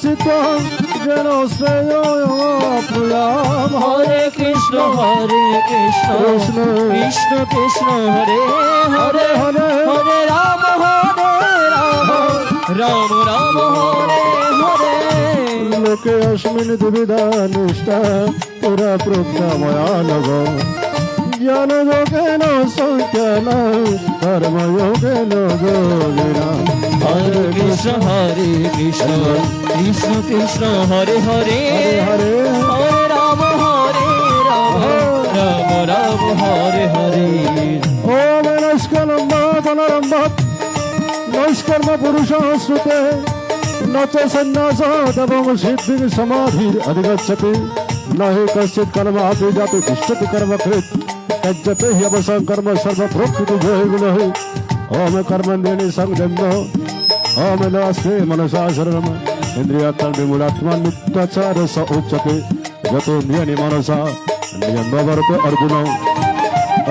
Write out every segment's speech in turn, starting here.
চিত্ত যেন শ্রেয় প্রিয়াম। হরে কৃষ্ণ কৃষ্ণ কৃষ্ণ কৃষ্ণ হরে হরে হরে হরে রাম রাম রাম হরে হরে। লোকে অস্মিন দুবিধা নিষ্ঠা পুরা প্রজ্ঞাময়া নগ জ্ঞান যোগেন সংখ্যান কর্মযোগেন যোগিনা। হরে কৃষ্ণ কৃষ্ণ কৃষ্ণ হরে হরে হরে হরে রাম রাম রাম হরে হরে। ওম নমস্কারম্বাদনরম্বাৎ নৈষ্কর্ম পুরুষ শ্রুতে নচ সন্ন্যাস দেবং সিদ্ধিং সমাধির অধিগচ্ছতি नहि कश्चित् कर्म अपि जातु तिष्ठति कर्मकृत् त्यज्यते ह्यवसं कर्म सर्वप्रोक्ति जयगुणः। ओम कर्मेन्द्रियाणि संयम्य ओम नास्ते मनसा शरणम् इन्द्रियार्थविमूढात्मा नित्याचार स उच्यते यतोन्द्रियाणि मनसा नियम्यवर्ते अर्जुन।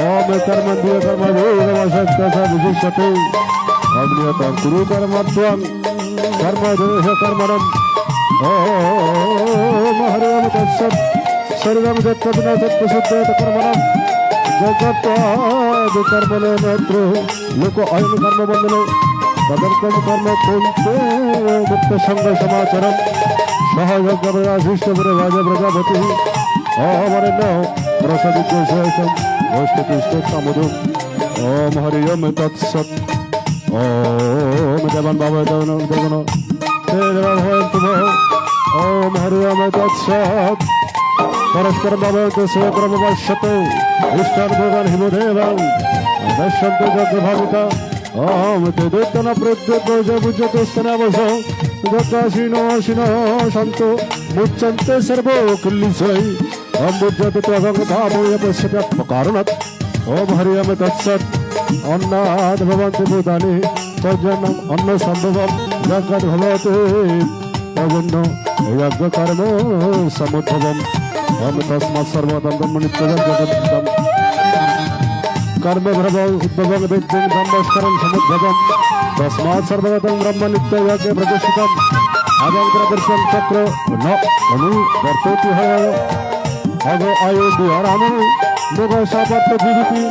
ओम कर्मेन्द्रिय कर्मयोगवशस्य विशिष्यते अग्नियतं कुरु कर्मत्वं कर्मदेह कर्मणम्। ओम हरि ओम तत्सत् सर्वं जगत्प्रसिद्धं कर्मणं जगत्तादि कर्मणे नेत्र लोक अयं कर्मबन्धनो तदर्थं कर्म कुन्ते मुक्त संग समाचरं सहयोगवयाशिष्टपुरे राजा प्रजापतिः अमरण्य रसविद्वेषं वस्तुतिष्ठमधुम्। ओम हरि ओम तत्सत् ओम देवान् बाबा देवनो ओम हरि ओम तत्सत् परस्पर भवन्तु सेवक्रमवश्यतु इष्टान् भोगान् हिमदेवं दर्शन्तु जगभाविता। ओम ते दुत्तन प्रद्युत्पूज्यतु स्तनवसो जगाशिनो शिनो सन्तु मुच्यन्ते सर्वो किल्लिसै ओम बुध्यते त्वगं धामोय पश्यत्यपकारणात्। ओम हरि ओम तत्सत् अन्नाद् भवन्ति भूतानि तज्जन्यम् अन्नसम्भवं जगद् भवति तजन्य यज्ञकर्म समुद्भवम्। ओम तस्मात् सर्वतं ब्रह्मनित्यं जगद्गतं कर्मभ्रवं उद्भवं विद्यं ब्रह्मस्करं समुद्भवम्। तस्मात् सर्वगतं ब्रह्मनित्यं यज्ञे प्रतिष्ठितम् अजं प्रदर्शनं चक्र न अनुवर्तते हय अग आयुधि रामो मुग सापत्य जीविति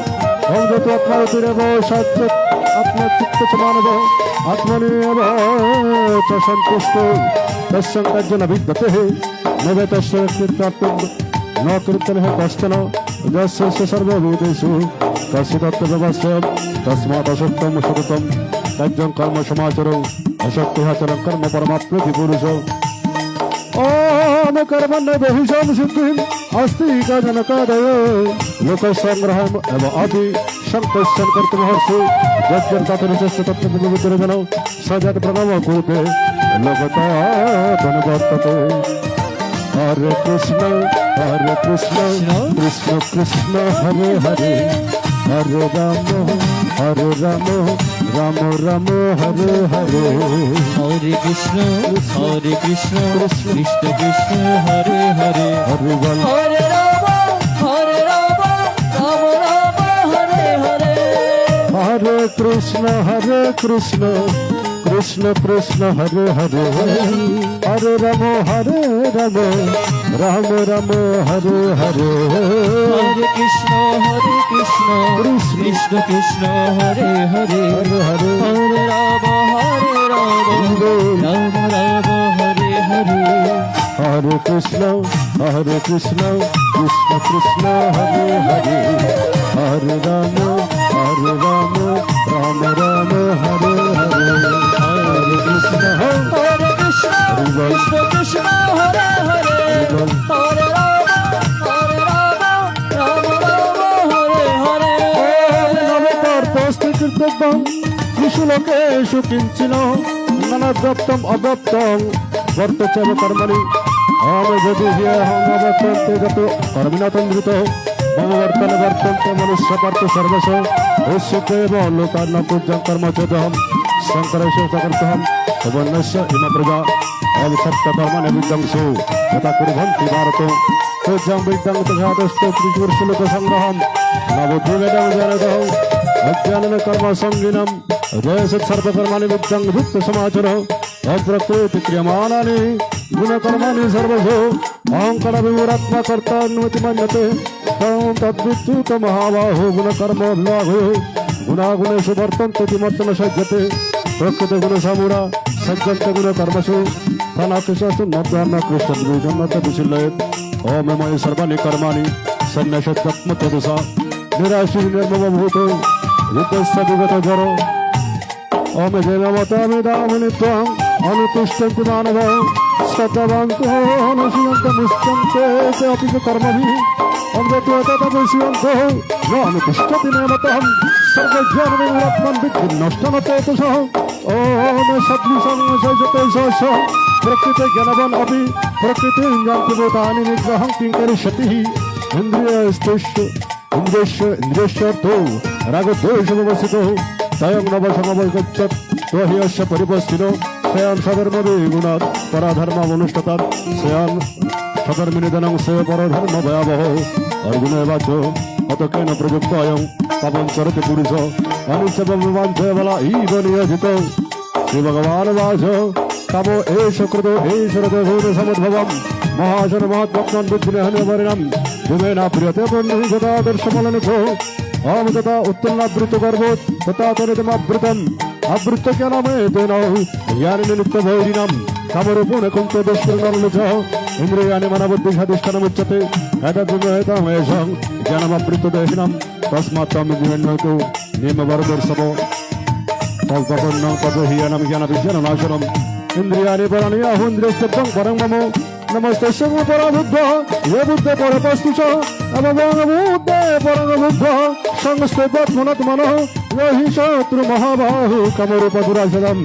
ओम जत्वात्मातिरेव सत्य आत्मचित्त समानव आत्मनेव च सन्तुष्टो तस्सं तज्जन विद्यते न वेतस्य कृतार्थं न कृतः कश्चन यस्य सर्वभूतेषु कस्यतत्त्वस्य तस्मात् असक्तं सततं तज्जं कर्म समाचरो अशक्तिहाचरं कर्म परमाप्नोति पुरुषो। ओम कर्मण्य बहिषं सिद्धिम् अस्ति जनकादय लोकसंग्रहम् एव अपि संपश्यन् कर्तुमहर्षि यज्ञं तत्त्वनिश्चस्य तत्त्वविद्यजनौ सजत् प्रणव कूपे लोकता धनवर्तते। हरे कृष्ण कृष्ण कृष्ण हरे हरे हरे राम राम राम हरे हरे। हरे कृष्ण कृष्ण कृष्ण हरे हरे हरे बोल हरे राम राम राम हरे हरे। हरे कृष्ण कृष्ण कृष्ण हरे हरे हरे राम राम राम हरे हरे। हरे कृष्ण कृष्ण कृष्ण हरे हरे हरे हरे हरे राम राम राम हरे हरे। हरे कृष्ण कृष्ण कृष्ण हरे हरे हरे राम राम राम हरे हरे। हरे कृष्ण कृष्ण कृष्ण हरे हरे हरे राम राम हरे हरे। नवतार्पस्थिकृतम् विशुलोकेषु किञ्चिन ननव्यक्तम् अव्यक्तं वर्तचैव कर्मणि ओम यदि ह्यहम् अव्यक्तन्ते गतो कर्मिणा तन्द्रितो मम वर्तन्ते मनुष्यपार्थ सर्वशो उच्यतेव लोकान् पूज्यं कर्म चोदहम् शङ्करेषु सकर्तहम् सुवर्णस्य इम प्रजा ओम सप्तकर्मणि विद्यंसु यथा कुर्वन्ति भारतो पूज्यं विद्यं तथादस्तो त्रिपुरुषलोकसङ्ग्रहम् नवोद्वेदं जनदौ अज्ञान कर्म संगीनम जय सत्सर्वकर्माणि बुद्धं भुक्त समाचर अप्रकृति क्रियमाणानि गुणकर्माणि सर्वशो अहंकार विमुरात्मा कर्ता अनुमति मन्यते तं तद्विद्युत महाबाहो गुणकर्म विभागो गुणागुणेषु वर्तन्ते किमर्थं सज्जते प्रकृति गुण सामुरा सज्जन्ते गुण कर्मसु तनाकृष्ण नद्वान्न कृष्ण द्विजन्नत विशिलयेत् ओममय सर्वाणि कर्माणि सन्न्यासत्मतदसा निराशी निर्ममभूतो युद्धस्य विगत जरो ओम जयमतामिदामनित्वम् अनुतिष्ठन्ति मानवः श्रद्धावन्तो अनुशीलन्तमुच्यन्ते ते अपि च कर्मभिः अमृतो तदभिष्यन्तो न अनुतिष्ठति नियमतः सर्वज्ञाननिर्मलात्मन् विद्धि नष्टं चेतसः ओम सद्विषं सजते सहस्र प्रकृते ज्ञानवान् अपि प्रकृतिं यान्ति भूतानि निग्रहं किं करिष्यति इंद्रियश्चो रागद्वेषमवस्थितो तयं नवसमवगच्छत् तो हि अस्य परिपस्थितो स्वयं सधर्मविगुणात् पराधर्ममनुष्ठतात् स्वयं सधर्मिनिधनं से परधर्म भयावहो अर्जुनवाचो अत केन प्रयुक्त अयं पापं चरति पुरुषो अनिच्छबलवाञ्छय बला इव नियोजितो श्रीभगवानुवाच तमो एष कृतो एष रथभूत समुद्भवम् महाशन महत्वत्मन् विघ्नहनिवर्णम् जुमेना प्रियते पुण्यगता दर्शमलनिथो ओम तथा उत्तुलनावृत गर्भोत् तथा तनितमावृतम् आवृत्तज्ञानमेतेन ज्ञानिनि नित्यभैरिणम् समरूपेण कुन्तो दुष्कृतनलुच इन्द्रियाणि मनबुद्धिषधिष्ठानमुच्यते एतद्विमोहितमेषां ज्ञानमावृत्तदेहिनम् तस्मात् तं विज्ञानतो नियमवर्गोर्षभो तत्पन्नं तद्वहीयनं ज्ञानविज्ञाननाशनम् इन्द्रियाणि पराणि अहून्द्रियस्तत्त्वं परं मम नमस्ते पराबुद्ध ये बुद्ध परपस्तु च अवबुद्धे परमबुद्ध संस्थितात्मनः यो हि शत्रु महाबाहु कमरूपदुराशरम्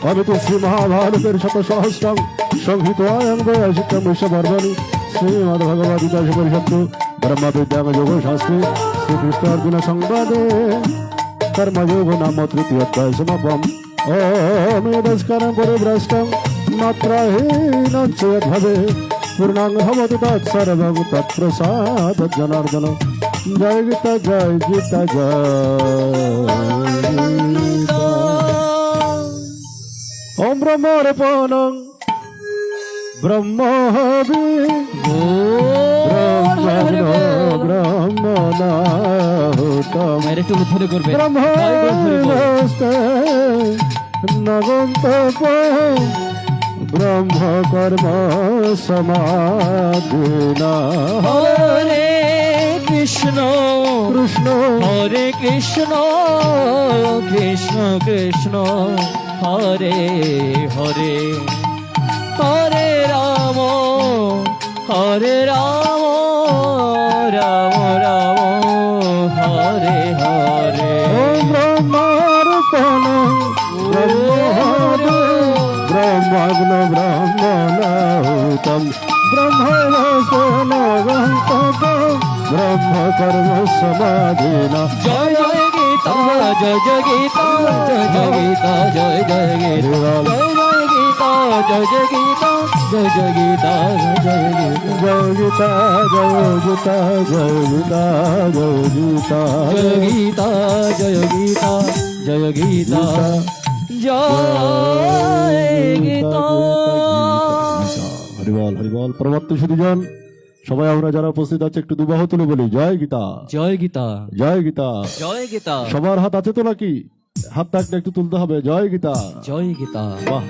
अमितु श्री महाभारतेर्शतसहस्रं संहितायां वैयासिकं विश्ववर्धनि श्रीमद्भगवद्गीतासु ब्रह्मविद्यां योगशास्त्रे श्रीकृष्णार्जुन संवादे कर्मयोग नाम तृतीयोऽध्यायः समापनम् ओम यदस्करं परिभ्रष्टं मात्राहीनं च यद्भवे पूर्णांग भवतु तत्सर्वं तत्प्रसादात् जनार्दन जय गीता जय गीता जय ओम ब्रह्मोऽर्पणं ब्रह्महवि ब्रह्मणाहुतं मेरे तो उधर करबे ब्रह्मस्ते नगन्तप ब्रह्म कर्म समाधिना हरे कृष्ण कृष्ण हरे कृष्ण कृष्ण कृष्ण हरे हरे हरे राम राम राम हरे हरे ओम ब्रह्मार्पणं ब्रह्मग्न ब्रह्मणाहुतं ब्रह्मणस्तेनागन्तक ब्रह्म कर्म समाधिना जय जय गीता जय जय गीता जय जय गीता जय जय गीता जय जय गीता जय जय गीता जय जय गीता जय गीता जय गीता जय गीता जय गीता जय गीता जय गीता जय गीता হরিবল হরিবল প্রবর্ত সুদীজন সবাই আমরা যারা উপস্থিত আছে একটু দুবাহু তুলে বলি জয় গীতা জয় গীতা জয় গীতা জয় গীতা সবার হাত আছে তো নাকি হাতটা একটু তুলতে হবে জয় গীতা জয় গীতা বাহ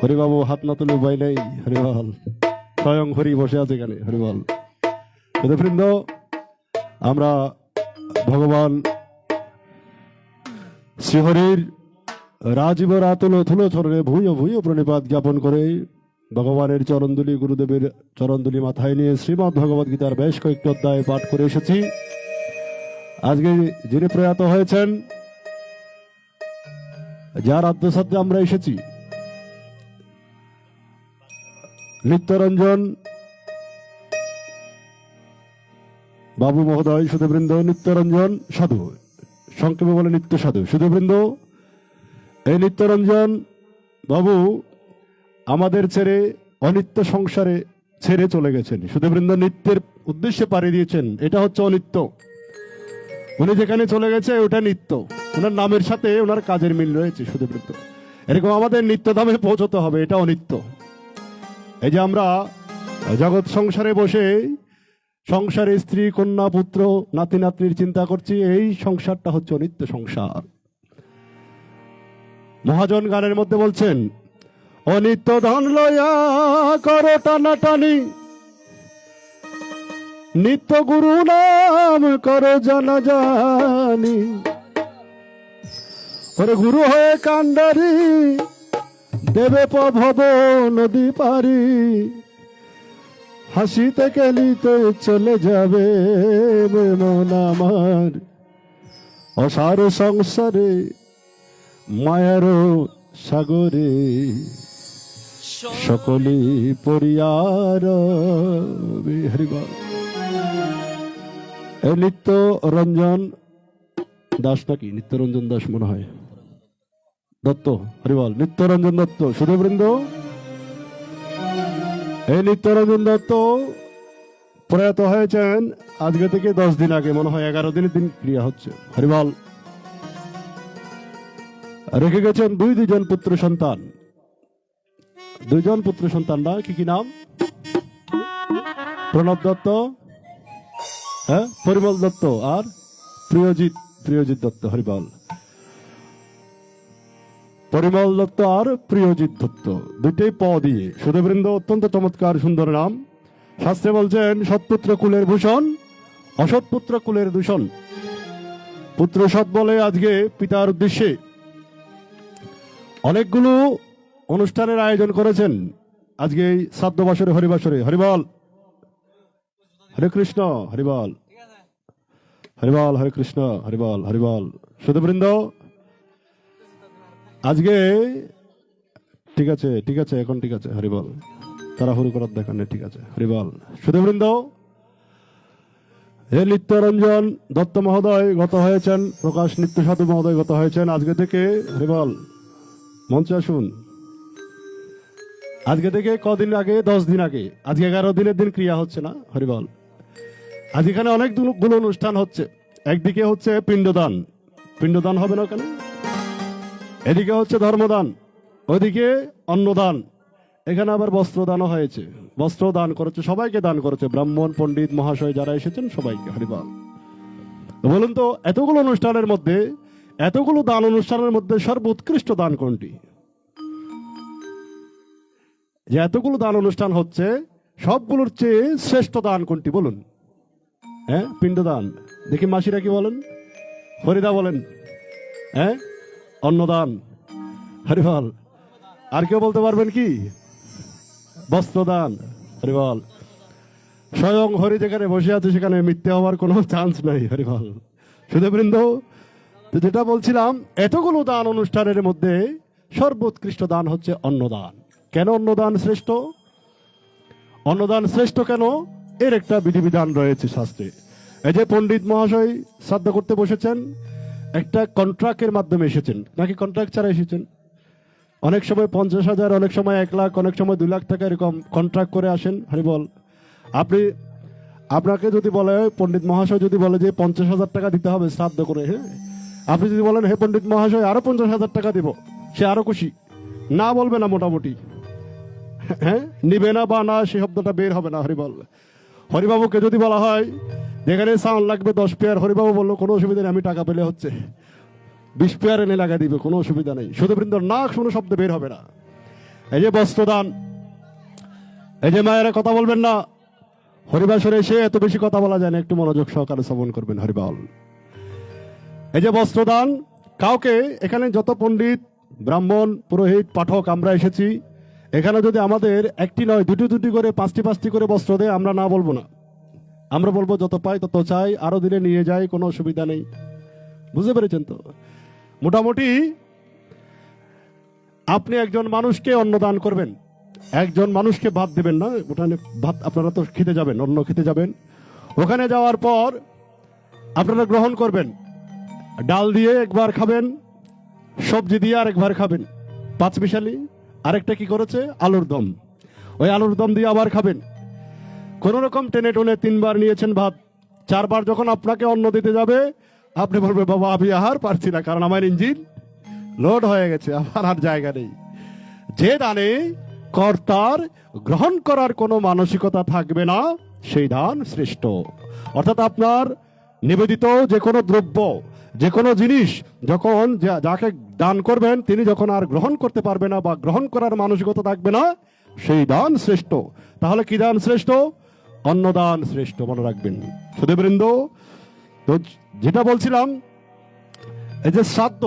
হরিবাবু হাত না তুলে উপায় নেই হরিবল স্বয়ং হরি বসে আছে এখানে হরিবল বৃন্দ আমরা ভগবান শ্রীহরির রাজীব রাতুল থুলো চরণে ভূয় ভূয় প্রণিপাত জ্ঞাপন করে ভগবানের চরণদুলি গুরুদেবের চরণদুলি মাথায় নিয়ে শ্রীমদ্ ভগবদ গীতার বেশ কয়েকটি অধ্যায় পাঠ করে এসেছি। আজকে যিনি প্রয়াত হয়েছেন, যার আদ্যসাধ্যে আমরা এসেছি, নিত্যরঞ্জন বাবু মহোদয়, সুধীবৃন্দ, নিত্যরঞ্জন সাধু, সংক্ষেপে বলে নিত্য সাধু সুধীবৃন্দ, এই নিত্যরঞ্জন বাবু আমাদের ছেড়ে অনিত্য সংসারে ছেড়ে চলে গেছেন। সুধীবৃন্দ নিত্যের উদ্দেশ্যে পাড়ি দিয়েছেন, এটা হচ্ছে অনিত্য। উনি যেখানে চলে গেছে ওটা নিত্য, ওনার নামের সাথে ওনার কাজের মিল রয়েছে সুধীবৃন্দ। এরকম আমাদের নিত্যধামে পৌঁছতে হবে, এটা অনিত্য। এই যে আমরা জগৎ সংসারে বসে সংসারে স্ত্রী কন্যা পুত্র নাতি নাতনির চিন্তা করছি, এই সংসারটা হচ্ছে অনিত্য সংসার। মহাজন গানের মধ্যে বলছেন, অনিত্য ধন লয়া করো টানাটানি, নিত্য গুরু নাম করো জানাজানি। ওরে গুরু হয়ে কান্ডারি দেবে ভব নদী পারি, হাসিতে খেলিতে চলে যাবে মন আমার, অসার সংসারে মায়ার সাগরে সকলে পরিয়ার। হরিবল। এই নিত্য রঞ্জন দাস নাকি নিত্যরঞ্জন দাস মনে হয়, দত্ত, হরিবল, নিত্যরঞ্জন দত্ত সুধীবৃন্দ। এই নিত্যরঞ্জন দত্ত প্রয়াত হয়েছেন আজকে থেকে 10 দিন আগে, মনে হয় 11 দিনের দিন ক্রিয়া হচ্ছে। হরিবল। রেখে গেছেন দুজন পুত্র সন্তান। দুজন পুত্র সন্তানরা কি কি নাম? প্রণব দত্ত, হ্যাঁ, পরিমল দত্ত আর প্রিয়জিৎ দত্ত। হরিবল। পরিমল দত্ত আর প্রিয়জিৎ দত্ত, দুইটাই প দিয়ে। সুধীবৃন্দ, অত্যন্ত চমৎকার সুন্দর নাম। শাস্ত্রে বলছেন, সৎপুত্র কুলের ভূষণ, অসৎপুত্র কুলের দূষণ। পুত্র সৎ বলে আজকে পিতার উদ্দেশ্যে অনেকগুলো অনুষ্ঠানের আয়োজন করেছেন আজকে এই শ্রাদ্ধ বাসরে, হরিবাসরে। হরিবল, হরে কৃষ্ণ, হরিবল, হরিবল, হরে কৃষ্ণ, হরিবল, হরিবল। সুধীবৃন্দ, আজকে ঠিক আছে, এখন ঠিক আছে। হরিবল, তাড়াহুড়ো করার দেখান নেই, ঠিক আছে। হরিবল। সুধীবৃন্দ, হে নিত্যরঞ্জন দত্ত মহোদয় গত হয়েছেন, প্রকাশ নিত্য সাধু মহোদয় গত হয়েছেন আজকে থেকে। হরিবল, মঞ্চে আসুন। আজকে থেকে কদিন আগে, 10 দিন আগে, আজকে 11 দিনের দিন ক্রিয়া হচ্ছে না। হরিবল। আজ এখানে অনেকগুলো অনুষ্ঠান হচ্ছে। একদিকে হচ্ছে পিণ্ডদান, পিণ্ডদান হবে না কেন? এদিকে হচ্ছে ধর্মদান, ওইদিকে অন্নদান, এখানে আবার বস্ত্রদানও হয়েছে। বস্ত্র দান করেছে, সবাইকে দান করেছে, ব্রাহ্মণ পণ্ডিত মহাশয় যারা এসেছেন সবাইকে। হরিবল। বলুন তো, এতগুলো অনুষ্ঠানের মধ্যে, এতগুলো দান অনুষ্ঠানের মধ্যে সর্বোৎকৃষ্ট দান কোনটি? যে এতগুলো দান অনুষ্ঠান হচ্ছে, সবগুলোর চেয়ে শ্রেষ্ঠ দান কোনটি বলুন? হ্যাঁ, পিণ্ডদান। দেখি মাসিরা কি বলেন, ফরিদা বলেন। হ্যাঁ, অন্নদান। হরিবল। আর কেউ বলতে পারবেন কি? বস্ত্রদান। হরিবল। স্বয়ং হরি যেখানে বসে আছে সেখানে মিথ্যে হওয়ার কোনো চান্স নাই। হরিবল। সুধীবৃন্দ, যেটা বলছিলাম, এতগুলো দান অনুষ্ঠানের মধ্যে সর্বোৎকৃষ্ট দান হচ্ছে অন্নদান। কেন অন্নদান শ্রেষ্ঠ? অন্নদান শ্রেষ্ঠ কেন? এর একটা বিধিবিধান রয়েছে শাস্ত্রে। এই যে পণ্ডিত মহাশয় শ্রাদ্ধ করতে বসেছেন, একটা কন্ট্রাক্টের মাধ্যমে এসেছেন নাকি কন্ট্রাক্ট ছাড়া এসেছেন? অনেক সময় 50,000, অনেক সময় 1 লাখ, অনেক সময় 2 লাখ টাকা এরকম কন্ট্রাক্ট করে আসেন। হরিবল। আপনাকে যদি বলে, পণ্ডিত মহাশয় যদি বলে যে 50,000 টাকা দিতে হবে শ্রাদ্ধ করে, হ্যাঁ, আপনি যদি বলেন হে পণ্ডিত মহাশয় আরো 50,000 টাকা দিব, সে আরো খুশি। না বলবে না মোটামুটি, হ্যাঁ, নিবে না বা না সে শব্দটা বের হবে না। হরিবল। হরিবাবুকে যদি বলা হয় যেখানে সাউন্ড লাগবে 10 পেয়ার, হরিবাবু বললো কোনো অসুবিধা নেই, আমি টাকা পেলে হচ্ছে 20 পেয়ার এনে লাগা দিবে, কোনো অসুবিধা নেই। সুধীবৃন্দ, না কোনো শব্দ বের হবে না। এই যে বস্ত্রদান, এই যে মায়েরা কথা বলবেন না, হরিবাসরে এসে এত বেশি কথা বলা যায় না, একটু মনোযোগ সহকারে শ্রবণ করবেন। হরিবল। এই যে বস্ত্রদান, কাউকে এখানে যত পণ্ডিত ব্রাহ্মণ পুরোহিত পাঠক আমরা এসেছি, এখানে যদি আমাদের একটি নয় দুটি করে 5টি করে বস্ত্র দেয়, আমরা না বলবো না। আমরা বলবো যত পাই তত চাই, আরো দিলে নিয়ে যাই, কোনো অসুবিধা নেই। বুঝতে পেরেছেন তো? মোটামুটি আপনি একজন মানুষকে অন্নদান করবেন, একজন মানুষকে ভাত দেবেন না। ওখানে ভাত আপনারা তো খেতে যাবেন, অন্ন খেতে যাবেন, ওখানে যাওয়ার পর আপনারা গ্রহণ করবেন। ডাল দিয়ে একবার খাবেন, সবজি দিয়ে আরেকবার খাবেন, 5 মিশালি। আরেকটা কি করেছে? আলুর দম। ওই আলুর দম দিয়ে আবার খাবেন। কোন রকম টেনে টনে 3 বার নিয়েছেন ভাত, 4 বার যখন আপনাকে অন্ন দিতে যাবে, আপনি বলবেন বাবা আমি আর পারছি না, কারণ আমার ইঞ্জিন লোড হয়ে গেছে, আমার আর জায়গা নেই। যে দানে কর্তার গ্রহণ করার কোনো মানসিকতা থাকবে না, সেই দান শ্রেষ্ঠ। অর্থাৎ আপনার নিবেদিত যে কোনো দ্রব্য, যে কোনো জিনিস যখন যাকে দান করবেন তিনি যখন আর গ্রহণ করতে পারবে না বা গ্রহণ করার মানসিকতা থাকবে না, সেই দান শ্রেষ্ঠ। তাহলে কি দান শ্রেষ্ঠ? অন্নদান শ্রেষ্ঠ, মনে রাখবেন সুধীবৃন্দ। তো যেটা বলছিলাম, এই যে শ্রাদ্ধ,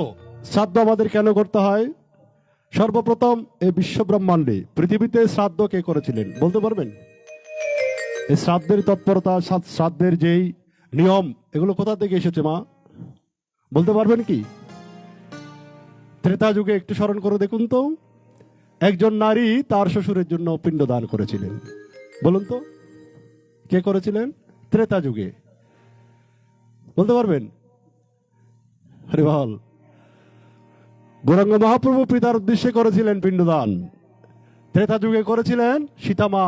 শ্রাদ্ধ আমাদের কেন করতে হয়? সর্বপ্রথম এই বিশ্ব ব্রহ্মাণ্ডে পৃথিবীতে শ্রাদ্ধ কে করেছিলেন বলতে পারবেন? এই শ্রাদ্ধের তৎপরতা, শ্রাদ্ধের যেই নিয়ম, এগুলো কোথা থেকে এসেছে মা বলতে পারবেন কি? ত্রেতা যুগে একটু স্মরণ করে দেখুন তো, একজন নারী তার শ্বশুরের জন্য পিণ্ডদান করেছিলেন। বলুন তো কে করেছিলেন ত্রেতা যুগে? বলতে পারবেন? আরে বল। গৌরাঙ্গ মহাপ্রভু পিতার উদ্দেশ্যে করেছিলেন পিণ্ডদান। ত্রেতা যুগে করেছিলেন সীতামা,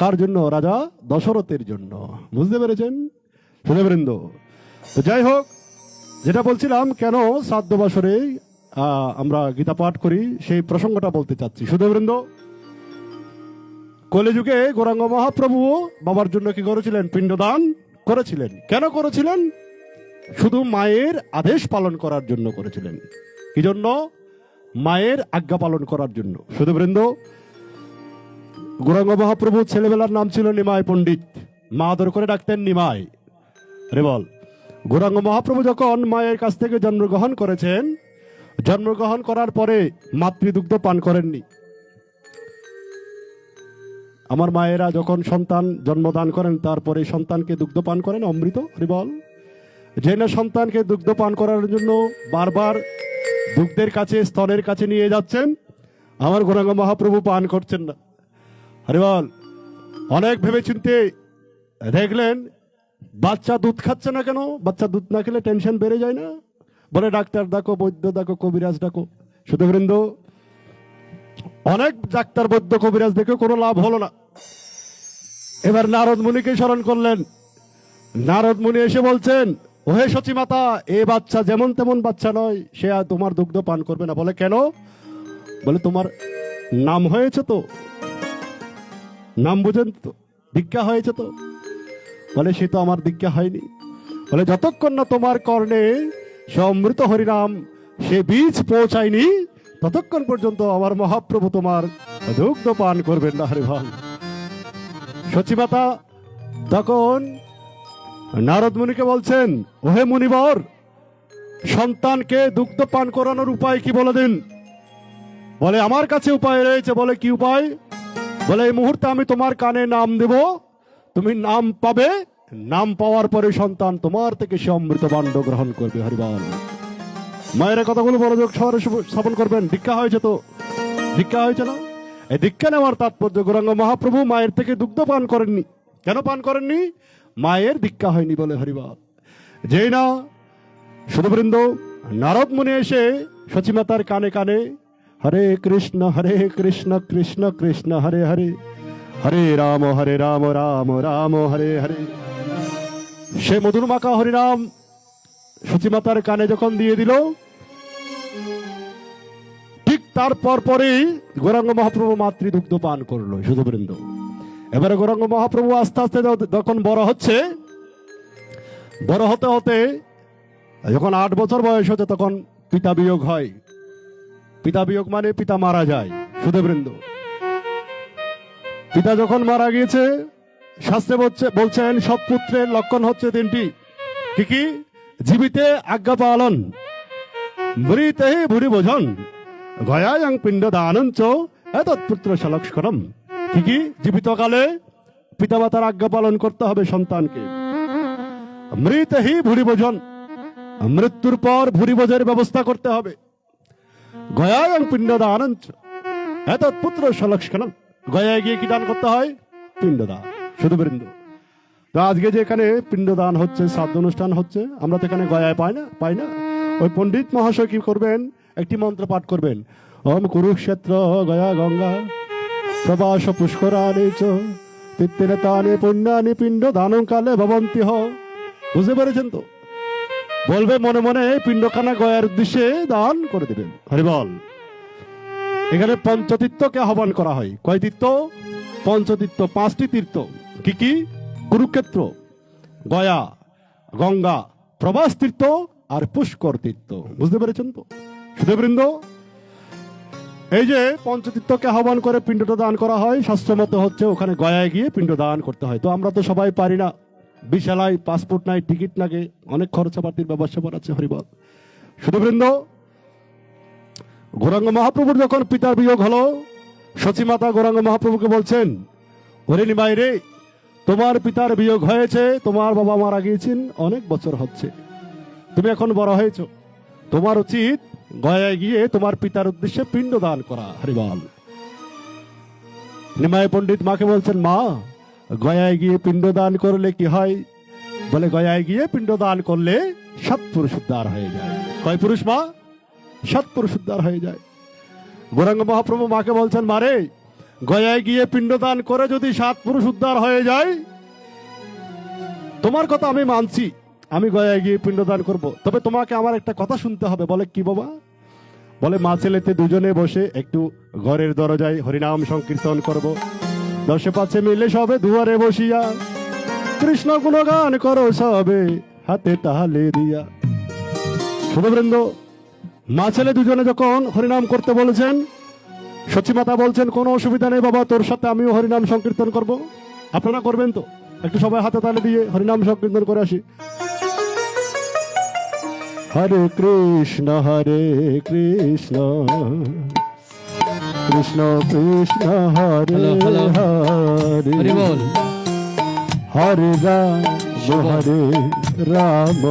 কার জন্য? রাজা দশরথের জন্য। বুঝতে পেরেছেন সুধীবৃন্দ? তো যাই হোক, যেটা বলছিলাম, কেন শ্রাদ্ধ বাসরে আমরা গীতা পাঠ করি সেই প্রসঙ্গটা বলতে চাচ্ছি সুধীবৃন্দ। কলিযুগে গৌরাঙ্গ মহাপ্রভু বাবার জন্য কি করেছিলেন? পিণ্ডদান করেছিলেন। কেন করেছিলেন? শুধু মায়ের আদেশ পালন করার জন্য করেছিলেন। কি জন্য? মায়ের আজ্ঞা পালন করার জন্য। সুধীবৃন্দ, গৌরাঙ্গ মহাপ্রভুর ছেলেবেলার নাম ছিল নিমাই পণ্ডিত, মা আদর করে ডাকতেন নিমাই। রে বল। গৌরাঙ্গ মহাপ্রভু যখন মায়ের কাছ থেকে জন্মগ্রহণ করেছেন, জন্মগ্রহণ করার পরে মাতৃদুগ্ধ পান করেননি। আমার মায়েরা যখন সন্তান জন্মদান করেন তারপরে সন্তানকে দুগ্ধ পান করেন অমৃত। রে বল। যে না সন্তানকে দুগ্ধ পান করার জন্য বারবার দুগ্ধের কাছে, স্তনের কাছে নিয়ে যাচ্ছেন, আমার গৌরাঙ্গ মহাপ্রভু পান করছেন না। আরে বল। অনেক ভেবে চিন্তে দেখলেন বাচ্চা দুধ খাচ্ছে না কেন? বাচ্চা দুধ না খেলে টেনশন বেড়ে যায় না? বলে ডাক্তার ডাকো, বৈদ্য ডাকো, কবিরাজ ডাকো। সুধীবৃন্দ, অনেক ডাক্তার, বৈদ্য, কবিরাজ দেখে কোনো লাভ হলো না। এবার নারদ মুনিকে স্মরণ করলেন। নারদ মুনি এসে বলছেন, ওহে সচী মাতা, এ বাচ্চা যেমন তেমন বাচ্চা নয়, সে আর তোমার দুগ্ধ পান করবে না। বলে কেন? বলে তোমার নাম হয়েছে তো, নাম বুঝেন তো, দীক্ষা হয়েছে তো। বলে সে তো আমার দীক্ষা হয়নি। বলে যতক্ষণ না তোমার কর্ণে সে অমৃত হরিনাম, সে বীজ পৌঁছায়নি, ততক্ষণ পর্যন্ত আমার মহাপ্রভু তোমার দুগ্ধ পান করবেন না। হরে ভাই। সচিমাতা তখন নারদ মুনিকে বলছেন, ওহে মুনিবর, সন্তানকে দুগ্ধ পান করানোর উপায় কি বলে দিন। বলে আমার কাছে উপায় রয়েছে। বলে কি উপায়? বলে এই মুহূর্তে আমি তোমার কানে নাম দেব, তুমি নাম পাবে, নাম পাওয়ার পরে সন্তান তোমার থেকে সে অমৃত ভাণ্ড গ্রহণ করবে। হরিবল। মায়ের কথাগুলো মনোযোগ সহরে স্থাপন করবেন। দীক্ষা হয়েছে তো? দীক্ষা হয়েছে না? এই দীক্ষা নেওয়ার তাৎপর্য, গৌরাঙ্গ মহাপ্রভু মায়ের থেকে দুগ্ধ পান করেননি। কেন পান করেননি? মায়ের দীক্ষা হয়নি বলে। হরিবল। যেই না সুধীবৃন্দ, নারদ মুনি এসে সচিমাতার কানে কানে হরে কৃষ্ণ কৃষ্ণ কৃষ্ণ হরে হরে, হরে রাম রাম রাম হরে হরে, সে মধুর মাখা হরিনাম সচিমাতার কানে যখন দিয়ে দিল, ঠিক তারপর পরেই গৌরাঙ্গ মহাপ্রভু মাতৃদুগ্ধ পান করলো। সুধীবৃন্দ, এবারে গৌরাঙ্গ মহাপ্রভু আস্তে আস্তে যখন বড় হচ্ছে, বড় হতে হতে যখন 8 বছর বয়স হচ্ছে, তখন পিতা বিয়োগ হয়। পিতা বিয়োগ মানে পিতা মারা যায়। সুধীবৃন্দ, পিতা যখন মারা গিয়েছে, শাস্ত্রে বলছেন সব পুত্রের লক্ষণ হচ্ছে 3টি। কি কি? জীবিতে আজ্ঞা পালন, মৃতে ভুরি বোঝন, গয়াং পিণ্ড দানঞ্চ এতৎপুত্র সলক্ষণম। কি কি? জীবিত কালে পিতামাতার আজ্ঞা পালন করতে হবে সন্তানকে। মৃতে হি ভুরি বোঝন, মৃত্যুর পর ভুরি বোঝের ব্যবস্থা করতে হবে। গয়াং পিণ্ড দানঞ্চ এতৎপুত্র সলক্ষণম। গয়ায় গিয়ে কি দান করতে হয়? পিণ্ডদান। সুধীবৃন্দ, তো আজকে যে এখানে পিণ্ডদান হচ্ছে, শ্রাদ্ধ অনুষ্ঠান হচ্ছে, আমরা তো এখানে গয়ায় পাই না। ওই পণ্ডিত মহাশয় কি করবেন? একটি মন্ত্র পাঠ করবেন, ওম কুরুক্ষেত্র গয়া গঙ্গা প্রবাস পুষ্করাণি চ তিত্তিনে তানে পুণ্যানি পিণ্ড দানং কালে ভবন্তি হ। বুঝতে পেরেছেন তো? বলবে মনে মনে পিণ্ডখানা গয়ার উদ্দেশ্যে দান করে দেবেন। হরিবল। এখানে পঞ্চতীর্থকে আহ্বান করা হয়। কয় তীর্থ? পঞ্চতীর্থ, 5টি তীর্থ। কি কি? কুরুক্ষেত্র, গয়া, গঙ্গা, প্রবাস তীর্থ আর পুষ্কর তীর্থ। বুঝতে পেরেছেন তো সুধীবৃন্দ? এই যে পঞ্চতীর্থকে আহ্বান করে পিণ্ডটা দান করা হয়, শাস্ত্র মতে হচ্ছে ওখানে গয়ায় গিয়ে পিণ্ড দান করতে হয়। তো আমরা তো সবাই পারি না, বিশালায় পাসপোর্ট নাই, টিকিট লাগে, অনেক খরচাপাতির ব্যবস্থা আছে। হরিবল। সুধীবৃন্দ, গৌরাঙ্গ মহাপ্রভুর যখন পিতার বিয়োগ হলো, সচিমাতা গৌরাঙ্গ মহাপ্রভুকে বলছেন, ওরে নিমাই রে, তোমার পিতার বিয়োগ হয়েছে, তোমার বাবা মারা গিয়েছেন, অনেক বছর হচ্ছে, তুমি এখন বড় হয়েছ, তোমার উচিত গয়ায় গিয়ে তোমার পিতার উদ্দেশ্যে পিণ্ড দান করা। হরিবল। নিমাই পণ্ডিত মাকে বলছেন, মা, গয়ায় গিয়ে পিণ্ড দান করলে কি হয়? বলে, গয়ায় গিয়ে পিণ্ড দান করলে 7 পুরুষ উদ্ধার হয়ে যায়। কয় পুরুষ মা? 7 পুরুষ উদ্ধার হয়ে যায়। গৌরাঙ্গ মহাপ্রভু মাকে বলছেন, মারে, গয়ায় গিয়ে পিণ্ড দান করে যদি 7 পুরুষ উদ্ধার হয়ে যায়, তোমার কথা আমি মানছি, আমি গয়ায় গিয়ে পিণ্ড দান করব, তবে তোমাকে আমার একটা কথা শুনতে হবে। বলে, কি বাবা? বলে, মা ছেলেতে দুজনে বসে একটু ঘরের দরজায় হরিনাম সংকীর্তন করব, 10-5 মিলে সবে দুয়ারে বসিয়া কৃষ্ণ গুণগান করো সবে হাতে তাহালে দিয়া। শুভবৃন্দ, মা ছেলে দুজনে যখন হরিনাম করতে বলেছেন, সচিমাতা বলছেন, কোনো অসুবিধা নেই বাবা, তোর সাথে আমিও হরিনাম সংকীর্তন করব। আপনারা করবেন তো? একটু সবাই হাতে তালে দিয়ে হরিনাম সংকীর্তন করে আসি। হরে কৃষ্ণ কৃষ্ণ কৃষ্ণ হরে হ্যালো, হ্যালো। হরে হরিবল। হরে রাম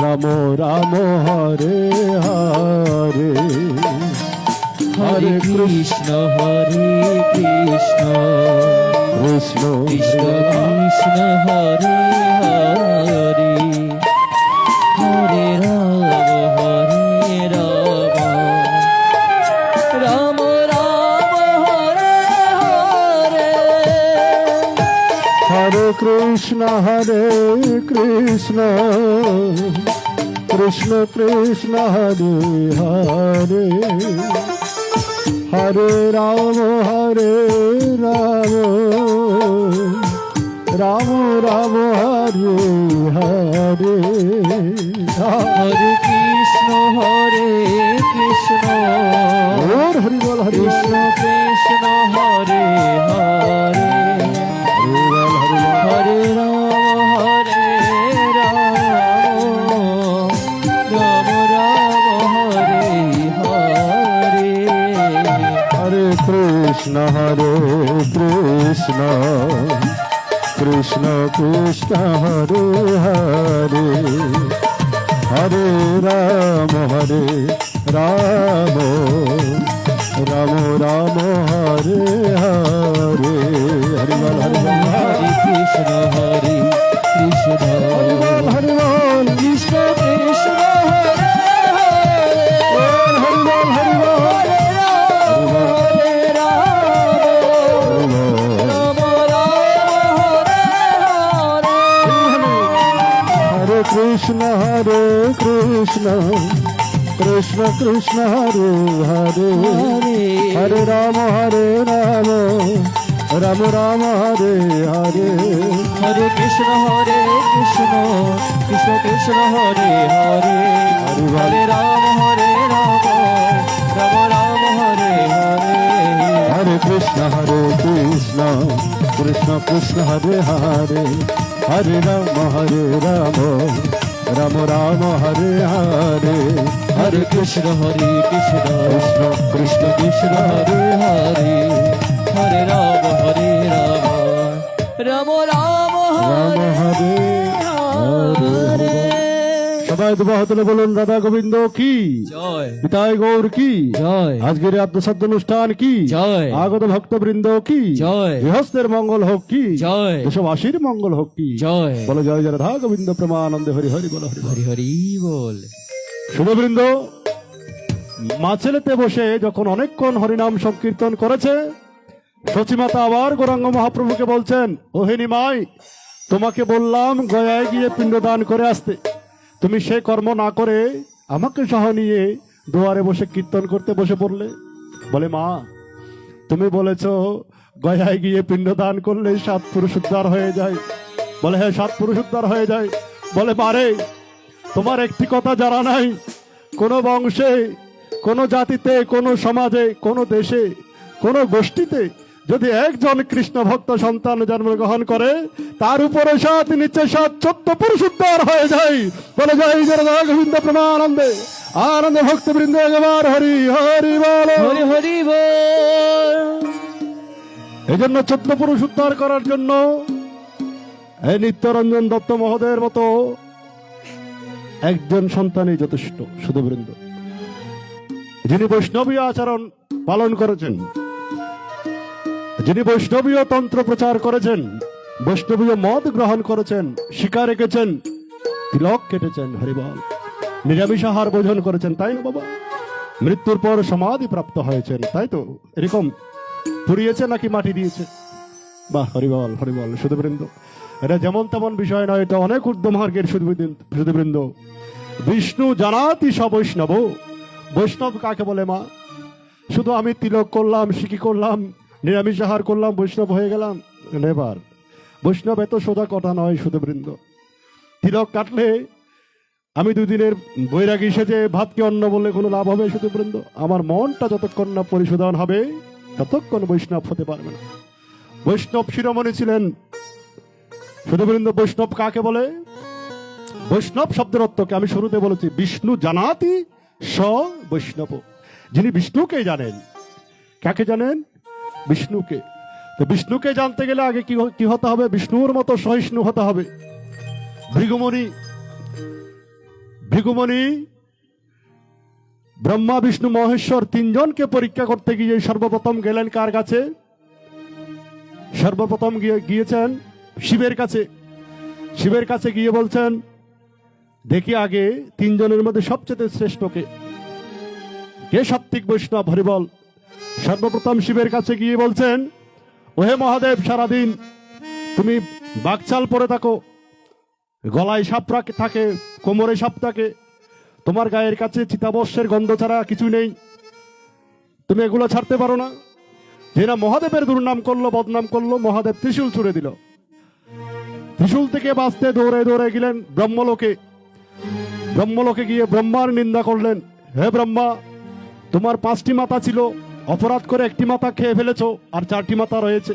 রাম রাম রাম হরে হরে হরে কৃষ্ণ কৃষ্ণ কৃষ্ণ কৃষ্ণ কৃষ্ণ হরে হরে হরে রাম রাম রাম হরে হরে হরে কৃষ্ণ কৃষ্ণ কৃষ্ণ হরে হরে হরে রাম রাম রাম হরে হরে হরে কৃষ্ণ কৃষ্ণ হরি বল হরি কৃষ্ণ কৃষ্ণ হরে হরে হরে রাম রাম রাম হরে হরে হরে কৃষ্ণ কৃষ্ণ কৃষ্ণ কৃষ্ণ হরে হরে হরে রাম রাম রাম রাম হরে হরে হরি বল হরি বল হরে কৃষ্ণ কৃষ্ণ হরি বল কৃষ্ণ কৃষ্ণ হরে হরে হরি বল হরি বল হরে রাম রাম রাম হরে হরে হরে কৃষ্ণ কৃষ্ণ কৃষ্ণ কৃষ্ণ হরে হরে হরে রাম রাম রাম হরে হরে হরে কৃষ্ণ কৃষ্ণ কৃষ্ণ কৃষ্ণ হরে হরে হরে রাম রাম রাম হরে হরে হরে কৃষ্ণ কৃষ্ণ কৃষ্ণ কৃষ্ণ হরে হরে হরে রাম রাম রাম হরে হরে হরে কৃষ্ণ কৃষ্ণ কৃষ্ণ কৃষ্ণ কৃষ্ণ হরে হরে হরে রাম রাম রাম রাম হরে হরে হরে সবাই দুবাহ তুলে বলুন, রাধা গোবিন্দ কি জয় পিতায় গৌর কি জয় আজকের আত্মসাধ্য অনুষ্ঠান কি জয় আগত ভক্তবৃন্দ কি জয় গৃহস্থের মঙ্গল হোক কি জয় দেশবাসীর মঙ্গল হোক কি জয় বলো জয় জয় রাধা গোবিন্দ প্রেমানন্দে হরি হরি বল হরি হরি হরি হরি বল শুভবৃন্দ, মা ছেলেতে বসে যখন অনেকক্ষণ হরিনাম সংকীর্তন করেছে, সচিমাতা আবার গৌরাঙ্গ মহাপ্রভুকে বলছেন, ও হে নিমাই, তোমাকে বললাম গয়ায় গিয়ে পিণ্ডদান করে আসতে, তুমি সে কর্ম না করে আমাকে সহ নিয়ে দুয়ারে বসে কীর্তন করতে বসে পড়লে। বলে মা, তুমি বলেছো গয়ায় গিয়ে পিণ্ডদান করলে 7 পুরুষ উদ্ধার হয়ে যায়। বলে হ্যাঁ, 7 পুরুষ উদ্ধার হয়ে যায়। বলে বারে, তোমার একটি কথা জানা নাই, কোন বংশে, কোন জাতিতে, কোন সমাজে, কোন দেশে, কোন গোষ্ঠীতে যদি একজন কৃষ্ণ ভক্ত সন্তান জন্মগ্রহণ করে, তার উপরে 7, নিচে 7, 14 পুরুষ উদ্ধার হয়ে যায়। বলে জয় জয় গোবিন্দ প্রেমানন্দে আনন্দে ভক্তবৃন্দ একবার হরি হরি বল। হরি হরি বল। এই জন্য 14 পুরুষ উদ্ধার করার জন্য এই নিত্যরঞ্জন দত্ত মহোদয়ের মতো একজন সন্তানই যথেষ্ট। শুধুবৃন্দ, যিনি বৈষ্ণবীয় আচরণ পালন করেছেন, যিনি বৈষ্ণবীয় তন্ত্র প্রচার করেছেন, বৈষ্ণবীয় মত গ্রহণ করেছেন, শিকার রেখেছেন, তিলক কেটেছেন, হরিবল, নিরামিষ আহার ভোজন করেছেন, তাই না বাবা? মৃত্যুর পর সমাধি প্রাপ্ত হয়েছেন, তাই তো? এরকম পুড়িয়েছে নাকি মাটি দিয়েছে? বাহ, হরিবল হরিবল। শুধুবৃন্দ, এটা যেমন তেমন বিষয় নয়, এটা অনেক ঊর্ধ্বমার্গের। শুধুবৃন্দ, বিষ্ণু জানাতি সবৈষ্ণব। বৈষ্ণব কাকে বলে মা? শুধু আমি তিলক করলাম, সিকি করলাম, নিরামিষ আহার করলাম, বৈষ্ণব হয়ে গেলাম? নেবার। বৈষ্ণব এত সোজা কথা নয়। শুধুবৃন্দ, তিলক কাটলে আমি 2 দিনের বৈরাগী সেজে ভাতকে অন্ন বললে কোনো লাভ হবে? শুধুবৃন্দ, আমার মনটা যতক্ষণ না পরিশোধন হবে ততক্ষণ বৈষ্ণব হতে পারবে না। বৈষ্ণব শিরোমণি ছিলেন। শুধুবৃন্দ, বৈষ্ণব কাকে বলে? বৈষ্ণব শব্দের অর্থকে আমি শুরুতে বলেছি, বিষ্ণু জানাতি স বৈষ্ণব। যিনি বিষ্ণুকে জানেন। কাকে জানেন? বিষ্ণুকে। তো বিষ্ণুকে জানতে গেলে আগে কি হতে হবে? বিষ্ণুর মতো সহিষ্ণু হতে হবে। ভৃগুমণি ব্রহ্মা বিষ্ণু মহেশ্বর 3 জনকে পরীক্ষা করতে গিয়ে সর্বপ্রথম গেলেন কার কাছে? সর্বপ্রথম গিয়েছেন শিবের কাছে। শিবের কাছে গিয়ে বলছেন, দেখি আগে 3 জনের মধ্যে সবচেয়ে শ্রেষ্ঠ কে সাত্ত্বিক বৈষ্ণব? হরিবল। সর্বপ্রথম শিবের কাছে গিয়ে বলছেন, ওহে মহাদেব, সারাদিন তুমি বাকচাল পরে থাকো, গলায় সাপ থাকে, কোমরে সাপ থাকে, তোমার গায়ের কাছে চিতাবস্যের গন্ধ ছাড়া কিছু নেই, তুমি এগুলো ছাড়তে পারো না। যে না মহাদেবের দুর্নাম করলো, বদনাম করলো, মহাদেব ত্রিশূল ছুড়ে দিল। ত্রিশূল থেকে বাঁচতে দৌড়ে দৌড়ে গেলেন ব্রহ্মলোকে। ব্রহ্মলোকে গিয়ে ব্রহ্মার নিন্দা করলেন, হে ব্রহ্মা, তোমার 5টি মাথা ছিল, অপরাধ করে 1টি মাথা খেয়ে ফেলেছো, আর 4টি মাথা রয়েছে।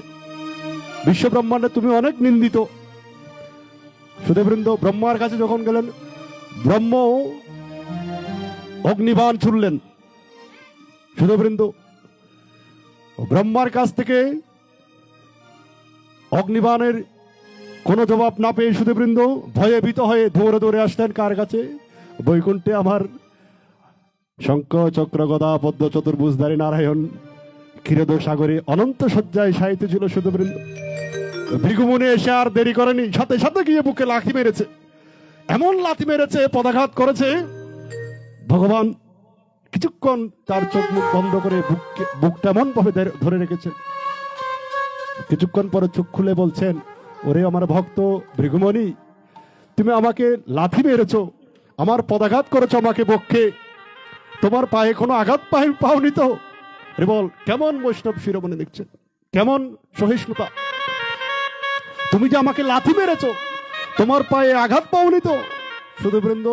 বিশ্ব ব্রহ্মাণ্ডে তুমি অনেক নিন্দিত। শুধুবৃন্দ, ব্রহ্মার কাছে যখন গেলেন, ব্রহ্ম অগ্নিবাণ ছুড়লেন। শুধুবৃন্দ, ব্রহ্মার কাছ থেকে অগ্নিবাণের কোনো জবাব না পেয়ে শুধুবৃন্দ ভয়ে ভীত হয়ে দৌড়ে দৌড়ে আসলেন কার কাছে? বৈকুণ্ঠে আমার শঙ্খ চক্র গদা পদ্ম চতুর্ভুজধারী নারায়ণ ক্ষীরোদ সাগরে অনন্ত শয্যায় শায়িত ছিল। শুধুবৃন্দ, ভৃগুমুনি এসে আর দেরি করেনি, সাথে সাথে গিয়ে বুকে লাথি মেরেছে। এমন লাথি মেরেছে, পদাঘাত করেছে, ভগবান কিছুক্ষণ তার চোখ মুখ বন্ধ করে বুকটা এমন ভাবে ধরে রেখেছেন। কিছুক্ষণ পরে চোখ খুলে বলছেন, ওরে আমার ভক্ত ভৃগুমণি, তুমি আমাকে লাথি মেরেছ, আমার পদাঘাত করেছ আমাকে বক্ষে, তোমার পায়ে কোনো আঘাত পাওনি তো? রে বল, কেমন বৈষ্ণব শিরোমণি দেখছেন, কেমন সহিষ্ণুতা! তুমি যে আমাকে লাথি মেরেছ, তোমার পায়ে আঘাত পাওনি তো? শুধুবৃন্দ,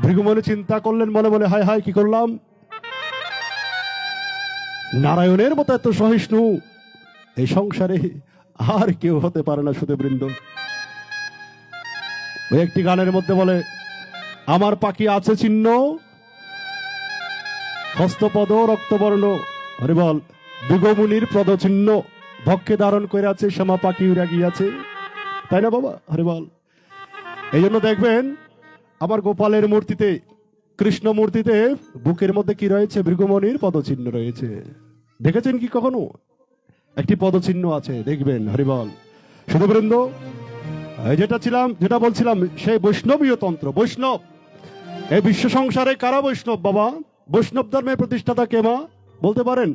ভৃগুমণি চিন্তা করলেন মনে মনে, হায় হায়, কি করলাম! নারায়ণের মতো এত সহিষ্ণু এই সংসারে আর কেউ হতে পারে না। শুধুবৃন্দ, ওই একটি গানের মধ্যে বলে, আমার পাখি আছে চিহ্ন, হস্তপদ রক্তবর্ণ। হরি বল, ভৃগুমুনির পদচিহ্ন ভক্ষে ধারণ করে আছে, শ্যামা পাখি উড়া গিয়াছে, তাই না বাবা? হরি বল। এই জন্য দেখবেন আমার গোপালের মূর্তিতে, কৃষ্ণ মূর্তিতে বুকের মধ্যে কি রয়েছে? ভৃগুমুনির পদচিহ্ন রয়েছে। দেখেছেন কি কখনো? একটি পদচিহ্ন আছে, দেখবেন। হরিবল। শুধুবৃন্দ, যেটা বলছিলাম, সেই বৈষ্ণবীয় তন্ত্র, বৈষ্ণব। এই বিশ্ব সংসারে কারা বৈষ্ণব বাবা? বৈষ্ণব ধর্মের প্রতিষ্ঠাতা কে মা? বলতে পারেন?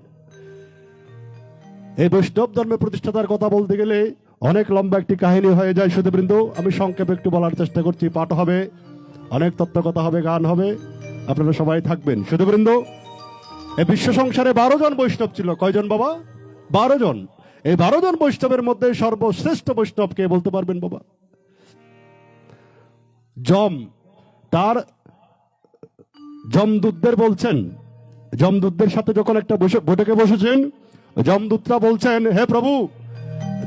এই বৈষ্ণব ধর্মের প্রতিষ্ঠাতার কথা বলতে গেলে অনেক লম্বা একটি কাহিনী হয়ে যায় সুধীবৃন্দ। আমি সংক্ষেপে একটু বলার চেষ্টা করছি। পাঠ হবে, অনেক তত্ত্বকথা হবে, গান হবে, আপনারা সবাই থাকবেন সুধীবৃন্দ। এই বিশ্ব সংসারে 12 জন বৈষ্ণব ছিল। কয়জন বাবা? 12 জন। এই 12 জন বৈষ্ণবের মধ্যে সর্বশ্রেষ্ঠ বৈষ্ণব কে বলতে পারবেন বাবা? যম। তার যমদূতদের বলছেন, যমদূতদের সাথে যখন একটা বৈঠকে বসেছেন, যমদূতরা বলছেন, হে প্রভু,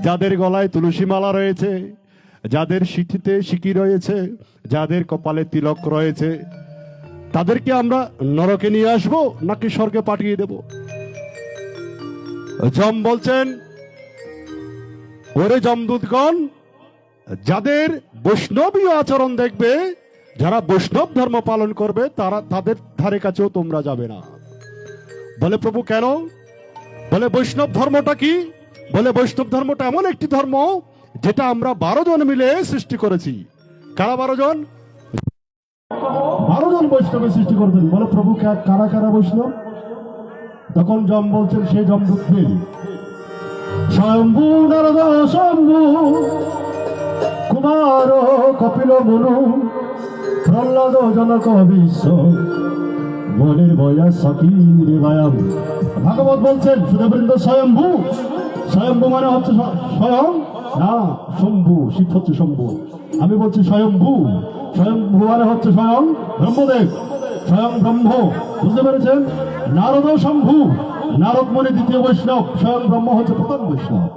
যাদের গলায় তুলসী মালা রয়েছে, যাদের সিঁথিতে সিকি রয়েছে, যাদের কপালে তিলক রয়েছে, তাদেরকে আমরা নরকে নিয়ে আসব নাকি স্বর্গে পাঠিয়ে দেব? যম বলছেন, ওরে যমদূতগণ, যাদের বৈষ্ণবীয় আচরণ দেখবে, যারা বৈষ্ণব ধর্ম পালন করবে, তাদের ধারে কাছেও তোমরা যাবে না। বলে প্রভু কেন? বলে বৈষ্ণব ধর্মটা কি? বলে বৈষ্ণব ধর্মটা এমন একটি ধর্ম যেটা আমরা 12 জন মিলে সৃষ্টি করেছি। কারা 12 জন? 12 জন বৈষ্ণবের সৃষ্টি করেছেন। বলে প্রভু কারা কারা বৈষ্ণব? তখন যম বলছেন, সেই যমদূতকে, স্বয়ম্ভু নারদ শম্ভু কুমার কপিল মনু প্রহ্লাদ জনক বিশ্ব বলির বয়া সখীর বায়াম। ভাগবত বলছেন সুধীবৃন্দ, স্বয়ম্ভু। স্বয়ম্ভু মানে হচ্ছে স্বয়ং না, শম্ভু। শিব হচ্ছে শম্ভু, আমি বলছি স্বয়ম্ভু। স্বয়ম্ভু মানে হচ্ছে স্বয়ং ব্রহ্মদেব, স্বয়ং ব্রহ্ম। বুঝতে পেরেছেন? নারদ শম্ভু, নারদ মনে দ্বিতীয় বৈষ্ণব, স্বয়ং ব্রহ্ম হচ্ছে প্রথম বৈষ্ণব,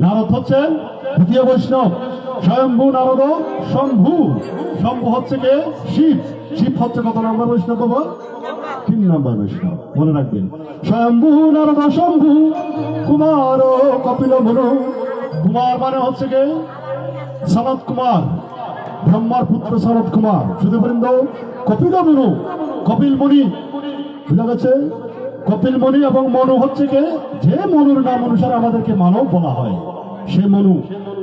নারদ হচ্ছেন দ্বিতীয় বৈষ্ণব। স্বয়ম্ভু নারদ শম্ভু। শম্ভু হচ্ছে কে? শিব। শিব হচ্ছে কত নম্বর বৈষ্ণব বাবা? 3 নম্বর বৈষ্ণব, মনে রাখবেন। স্বয়ম্ভু নারদ শম্ভু কুমার কপিল মনু। কুমার মানে হচ্ছে কে? সনত কুমার, ব্রহ্মার পুত্র সনত কুমার। সুধীবৃন্দ, কপিল মনু, কপিল মুনি, বুঝা গেছে? কপিল মুনি এবং মনু হচ্ছে কে? যে মনুর নাম অনুসারে আমাদেরকে মানব বলা হয়, সে মনু।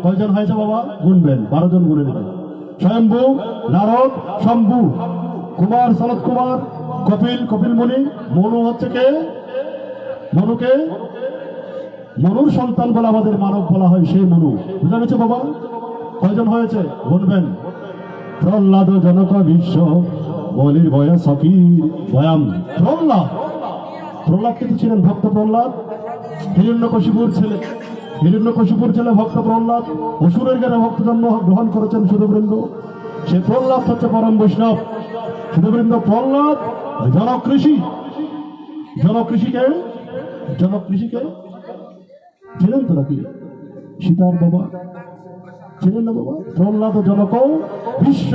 কয়জন হয়েছে বাবা? গুনবেন, 12 জন গুনে নেবেন। স্বয়ম্ভু, নারদ, শম্ভু, কুমার সনত কুমার, কপিল, কপিল মুনি, মনু হচ্ছে কে? মনুকে মনুর সন্তান বলে আমাদের মানব বলা হয়, সেই মনু। বুঝা গেছে বাবা? কয়জন হয়েছে? গুনবেন। প্রহ্লাদ জনক বিশ্ব বলির বয়া সখীর বয়াম। প্রহ্লাদ, প্রহ্লাদ কিন্তু ছিলেন ভক্ত প্রহ্লাদ, হিরণ্যকশিপুর ছেলে। হিরণ্যকশিপুর ছেলে ভক্ত প্রহ্লাদ, অসুরের জ্ঞানে ভক্ত জন্ম গ্রহণ করেছেন সুধীবৃন্দ। সে প্রহ্লাদ হচ্ছে পরম বৈষ্ণব। সুধীবৃন্দ, প্রহ্লাদ জনক ঋষি। জনক ঋষিকে, জনক ঋষিকে ছিলেন তো নাকি? সীতার বাবা ছিলেন না বাবা? প্রহ্লাদ জনক বিশ্ব।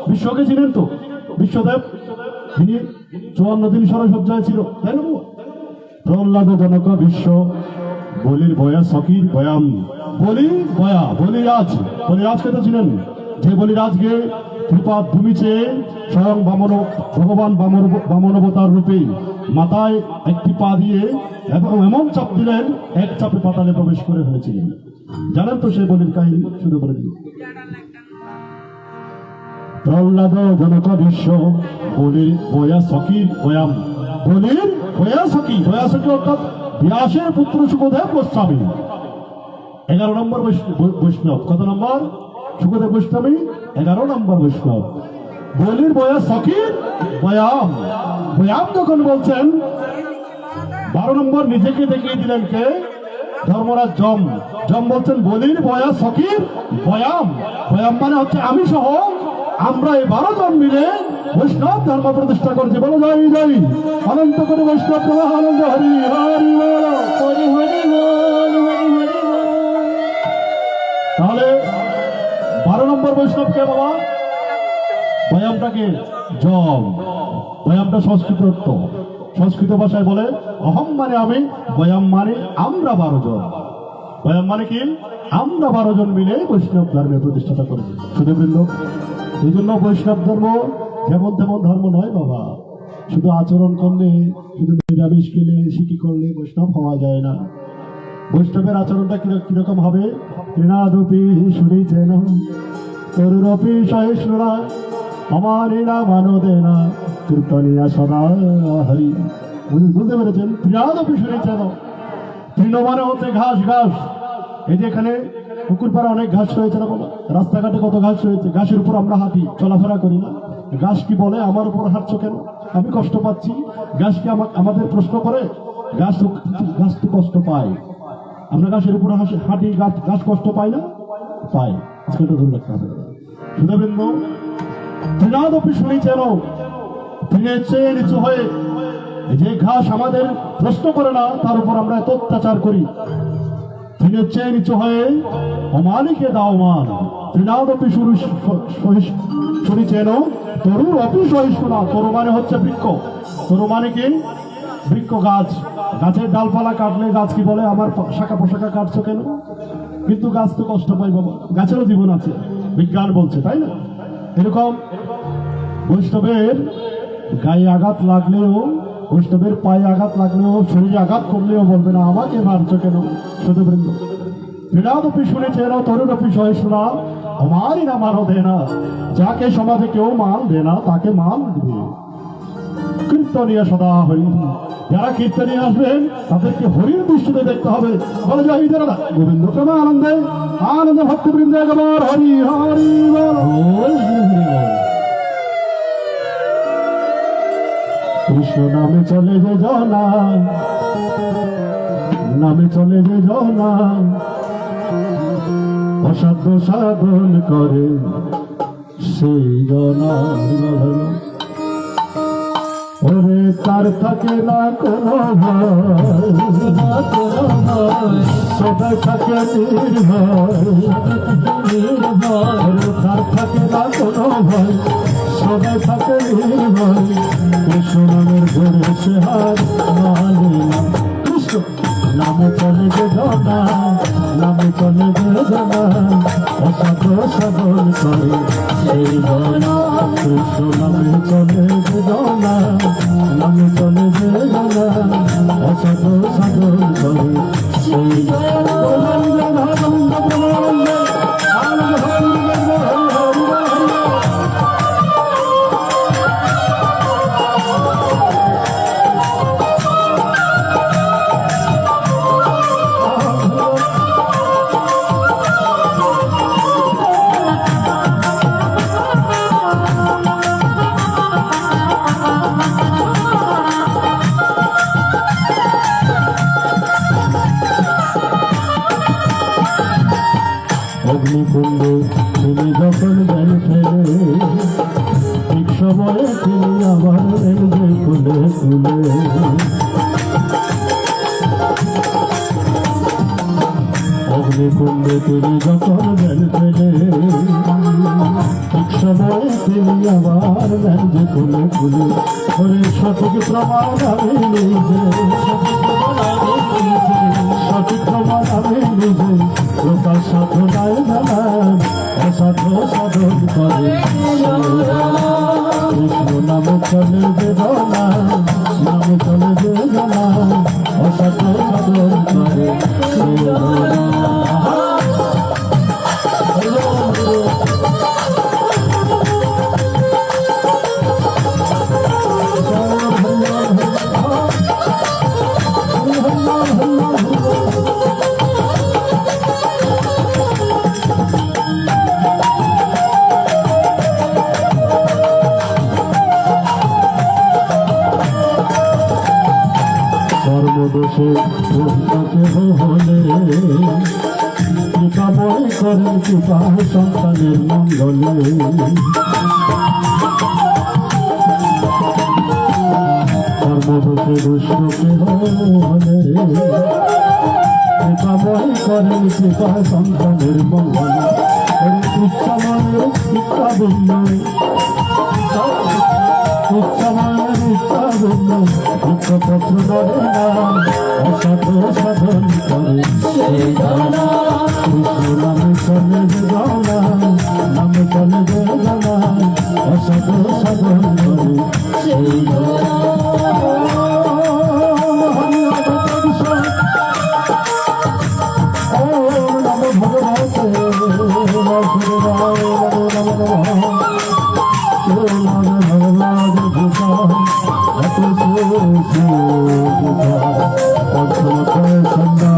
বিশ্বকে ছিলেন তো? বিশ্বদেব, তিনি 54 দিন সরসজ্জায় ছিল, তাই না বাবা? প্রহ্লাদ জনক বিশ্ব বলির বয়া সখীর বয়াম। বলি বয়া, বলিরাজ। বলিরাজকে তো ছিলেন, যে বলিরাজকে ত্রিপাদ ভূমি চেয়ে স্বয়ং ভগবান বামন অবতার রূপে মাথায় একটি পা দিয়ে এবং এমন চাপ দিলেন, এক চাপে পাতালে প্রবেশ করে ফেলেছিলেন। জানেন তো সেই বলির কাহিনী? শুধু বলে দিন। প্রহ্লাদ জনক বিশ্ব বলির বয়া সখীর বয়াম। বলির বয়া সখী, বয়া সখী অর্থাৎ ব্যাসের পুত্র সুখদেব গোস্বামী 11 নম্বর বৈষ্ণব। কত নম্বর? সুখদেব গোস্বামী 11 নম্বর বৈষ্ণব। বলির বয়া সখীর বয়াম। বয়াম যখন বলছেন, 12 নম্বর নিজেকে দেখিয়ে দিলেন কে? ধর্মরাজ যম। যম বলছেন বলির বয়া সখীর বয়াম। বয়াম মানে হচ্ছে আমি সহ আমরা এই 12 জন মিলে বৈষ্ণব ধর্ম প্রতিষ্ঠা করছি। বলো জয় জয় অনন্ত করে বৈষ্ণব প্রবাহ আনন্দ হরি হরি হরি হরি হরি। তাহলে 12 নম্বর বৈষ্ণব কে বাবা? বয়ামটাকে যম। বয়ামটা সংস্কৃত অর্থ, সংস্কৃত ভাষায় বলে অহম মানে আমি, বয়াম মানে আমরা 12 জন। বয়াম মানে কি? আমরা 12 জন মিলে বৈষ্ণব ধর্মের প্রতিষ্ঠাতা করেছি। সুধীবৃন্দ, এই জন্য বৈষ্ণব ধর্ম যেমন তেমন ধর্ম নয় বাবা। শুধু আচরণ করলে, শুধু নিরামিষ খেলে, সিকি করলে বৈষ্ণব হওয়া যায় না। বৈষ্ণবের আচরণটা কিরকম হবে? তৃণাদপি শুনিছেন তরুরপি সহিষ্ণুরা অমানিনা মানদেনা কীর্তনিয়া সদা হরি। বুঝতে পেরেছেন? তৃণাদপি শুনিছেন তৃণ মানে হচ্ছে ঘাস ঘাস। এই যে এখানে পুকুর পাড়ে অনেক ঘাস রয়েছে না বাবা, রাস্তাঘাটে কত ঘাস রয়েছে, ঘাসের উপর আমরা হাঁটি চলাফেরা করি না। ঘাস কি বলে আমার উপর হাঁটছো কেন, আমি কষ্ট পাচ্ছি। ঘাস কি আমাদের প্রশ্ন করে? ঘাস তো কষ্ট পায়। আমরা ঘাসের উপর হাঁটি, ঘাস কষ্ট পায় না? পায়। আজকে এটা ধরে রাখতে হবে। সুধবৃন্দ, তৃণাদপি শুনেছেন, তৃণের চেয়ে নিচু হয়ে যে ঘাস আমাদের প্রশ্ন করে না, তার উপর আমরা এত অত্যাচার করি। তৃণের চেয়ে নিচু হয়ে অমালিকে দাও মান। তৃণাদপি শুনেছেন, তরু অপি সহিষ্ণুনা। তরু মানে হচ্ছে বৃক্ষ। তরু মানে কি? বৃক্ষ, গাছ। গাছের ডালপালা কাটলে গাছ কি বলে আমার শাখা পোশাখা কাটছো কেন? কিন্তু গাছ তো কষ্ট পাই বাবা, গাছেরও জীবন আছে, বিজ্ঞান বলছে, তাই না? এরকম বৈষ্ণবের গায়ে আঘাত লাগলেও, বৈষ্ণবের পায়ে আঘাত লাগলেও, শরীরে আঘাত করলেও বলবে না আমাকে মারছো কেন। সুধবৃন্দ, ক্রীড়াদপি শুনেছেন, তরুণপি সহিষ্ণুনা। আমারই না মানো দে না। যাকে সমাজে কেউ মান দে না, তাকে মান দিবে। কীর্তনিয়া সদা হরি। যারা কীর্তনিয়া আসবেন তাদেরকে হরির দৃষ্টিতে দেখতে হবে। বলে যাই যারা গোবিন্দ প্রেমা আনন্দে আনন্দ ভক্তবৃন্দ একবার হরি হরি বল। কৃষ্ণ নামে চলে যে জনা, নামে চলে যে জনা, অসাধ্য সাধন করে সেই জনা। ওরে তার থাকে না কোনো ভয়, সবাই থাকে নির্ভয়। তার থাকে না কোনো ভয়, সবাই থাকে নির্ভয়। কৃষ্ণ নামের ঘরে সে হার মানে না। কৃষ্ণ নামে চলে যে জনা, নামে চলে যে জনা, অসাধ্য সাধন করে সেই জনা। কৃষ্ণ নামে চলে যে জনা, নামে চলে যে জনা, অসাধ্য সাধন করে সেই জনা। অগ্নিকুণ্ডে তিনি যখন জ্ঞান ফেলে, ঠিক সময়ে তিনি আবার এনে খুলে খুলে। অগ্নিকুণ্ডে তিনি যখন জ্ঞান ফেলে, ঠিক সময়ে তিনি আবার জ্ঞান খুলে খুলে। ওরে সঠিক প্রমাণ আমি নিজে, সঠিক প্রমাণ আমি নিজে। প্রকাশ সাধনায় জানান, অসাধ্য সাধন করে কৃষ্ণ নামে চলে যে জনা, নামে চলে যে জনা, অসাধ্য সাধন করে। কর্মদোষে পুস্তকে হলে কৃপাময় করেন কৃপা সন্তানের মঙ্গলে। কর্মদোষে দুষ্টকে হলে কৃপাময় করেন কৃপা সন্তানের মঙ্গলে। ইচ্ছাময় ইচ্ছা ভিন্ন, ইচ্ছাময় ইচ্ছা ভিন্ন, ইচ্ছাপত্র ধরে না, অসাধ্য সাধন করে সেই জনা। কৃষ্ণ নামে চলে যে জনা, নামে চলে যে জনা, অসাধ্য সাধন করে সেই জনা। ভগবান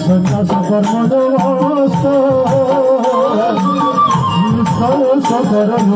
সন্ন্যাস কর্মদস্ত সকরণ